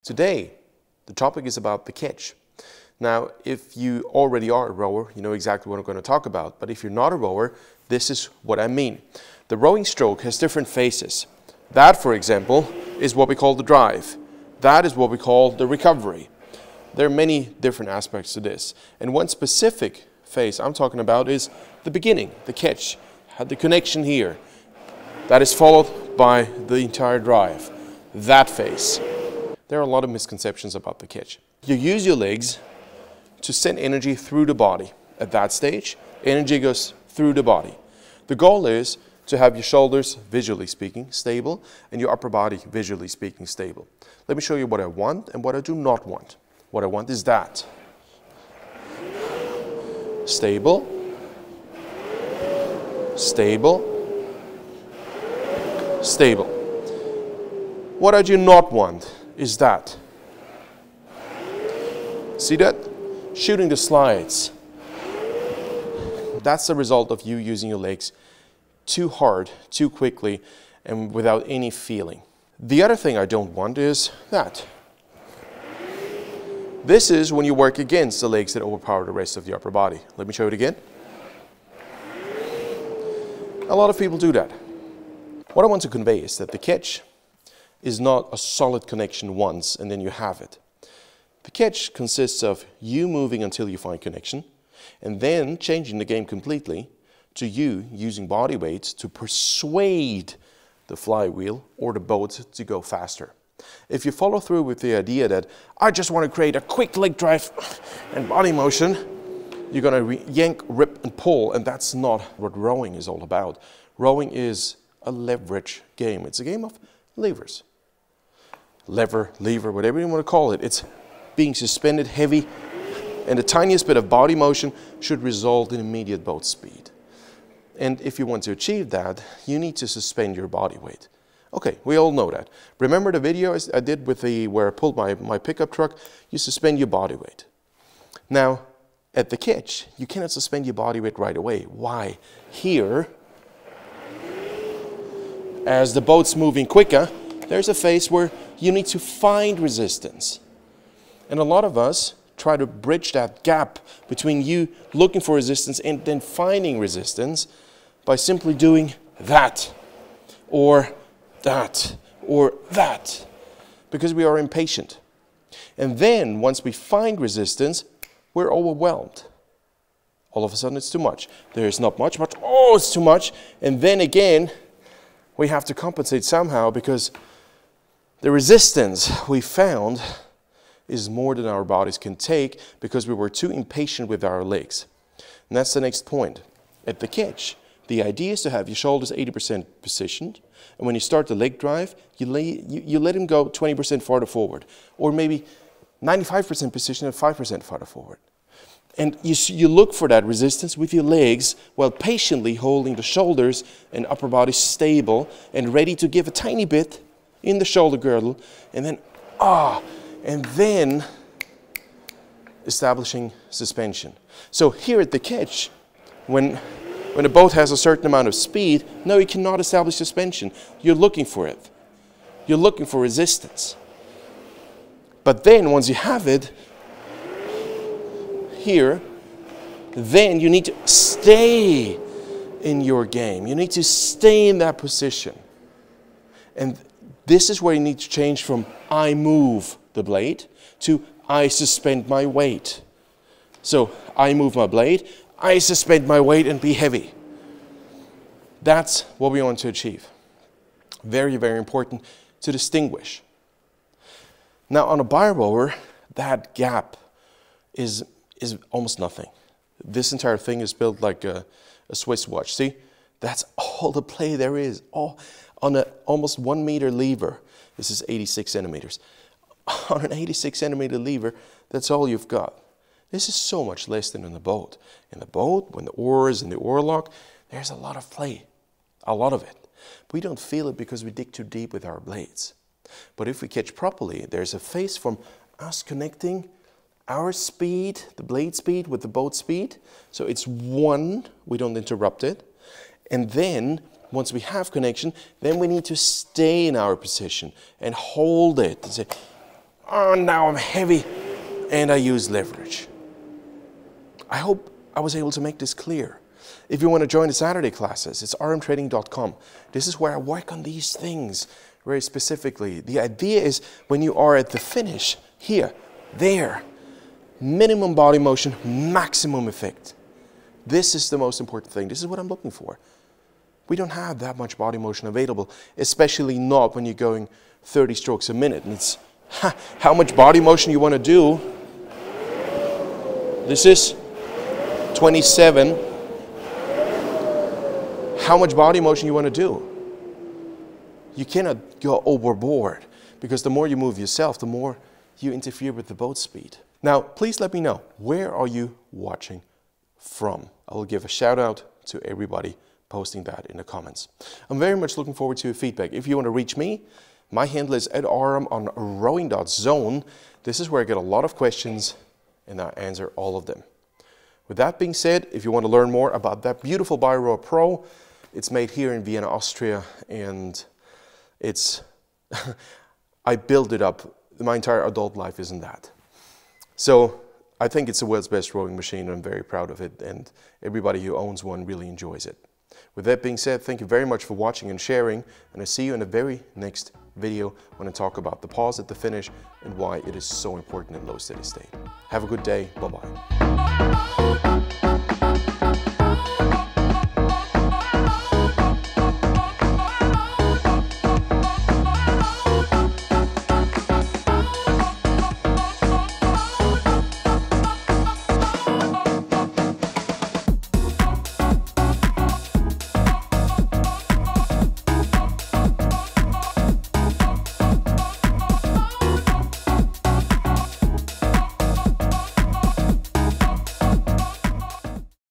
Today, the topic is about the catch. Now, if you already are a rower, you know exactly what I'm going to talk about. But if you're not a rower, this is what I mean. The rowing stroke has different phases. That, for example, is what we call the drive. That is what we call the recovery. There are many different aspects to this. And one specific phase I'm talking about is the beginning, the catch. Had the connection here. That is followed by the entire drive. That phase. There are a lot of misconceptions about the catch. You use your legs to send energy through the body. At that stage, energy goes through the body. The goal is to have your shoulders, visually speaking, stable, and your upper body, visually speaking, stable. Let me show you what I want and what I do not want. What I want is that. Stable, stable, stable. What I do not want is that. See that? Shooting the slides. That's the result of you using your legs too hard, too quickly, and without any feeling. The other thing I don't want is that. This is when you work against the legs that overpower the rest of the upper body. Let me show it again. A lot of people do that. What I want to convey is that the catch is not a solid connection once and then you have it. The catch consists of you moving until you find connection and then changing the game completely to you using body weight to persuade the flywheel or the boat to go faster. If you follow through with the idea that I just want to create a quick leg drive and body motion, you're going to yank, rip and pull, and that's not what rowing is all about. Rowing is a leverage game. It's a game of levers. Lever, lever, whatever you want to call it. It's being suspended heavy, and the tiniest bit of body motion should result in immediate boat speed. And if you want to achieve that, you need to suspend your body weight. Okay, we all know that. Remember the video I did with where I pulled my pickup truck? You suspend your body weight. Now, at the catch, you cannot suspend your body weight right away. Why? Here, as the boat's moving quicker, there's a phase where you need to find resistance. And a lot of us try to bridge that gap between you looking for resistance and then finding resistance by simply doing that, or that, or that, because we are impatient. And then once we find resistance, we're overwhelmed. All of a sudden it's too much. There's not much, but oh, it's too much. And then again, we have to compensate somehow because the resistance we found is more than our bodies can take because we were too impatient with our legs. And that's the next point. At the catch, the idea is to have your shoulders 80% positioned, and when you start the leg drive, you let him go 20% farther forward, or maybe 95% position and 5% farther forward. And you look for that resistance with your legs while patiently holding the shoulders and upper body stable and ready to give a tiny bit in the shoulder girdle, and then establishing suspension. So here at the catch, when a boat has a certain amount of speed, no, you cannot establish suspension. You're looking for it. You're looking for resistance. But then once you have it here, then you need to stay in your game. You need to stay in that position. And this is where you need to change from I move the blade to I suspend my weight. So I move my blade, I suspend my weight and be heavy. That's what we want to achieve. Very, very important to distinguish. Now on a byrow, that gap is almost nothing. This entire thing is built like a Swiss watch. See, that's all the play there is. All on an almost 1 meter lever. This is 86 centimeters. On an 86 centimeter lever, that's all you've got. This is so much less than in the boat. In the boat, when the oars and the oar lock, there's a lot of play, a lot of it. But we don't feel it because we dig too deep with our blades. But if we catch properly, there's a phase from us connecting our speed, the blade speed, with the boat speed. So it's one, we don't interrupt it. And then once we have connection, then we need to stay in our position and hold it and say, oh, now I'm heavy, and I use leverage. I hope I was able to make this clear. If you want to join the Saturday classes, it's aramtraining.com. This is where I work on these things very specifically. The idea is when you are at the finish, here, there, minimum body motion, maximum effect. This is the most important thing. This is what I'm looking for. We don't have that much body motion available, especially not when you're going 30 strokes a minute. And it's how much body motion you want to do. This is 27. How much body motion you want to do. You cannot go overboard, because the more you move yourself, the more you interfere with the boat speed. Now, please let me know, where are you watching from? I will give a shout out to everybody posting that in the comments. I'm very much looking forward to your feedback. If you want to reach me, my handle is @Aram on rowing.zone. This is where I get a lot of questions and I answer all of them. With that being said, if you want to learn more about that beautiful byrow Pro, it's made here in Vienna, Austria, and it's, I built it up. My entire adult life isn't that. So I think it's the world's best rowing machine, and I'm very proud of it, and everybody who owns one really enjoys it. With that being said, thank you very much for watching and sharing, and I see you in the very next video when I talk about the pause at the finish and why it is so important in low steady state. Have a good day. Bye-bye.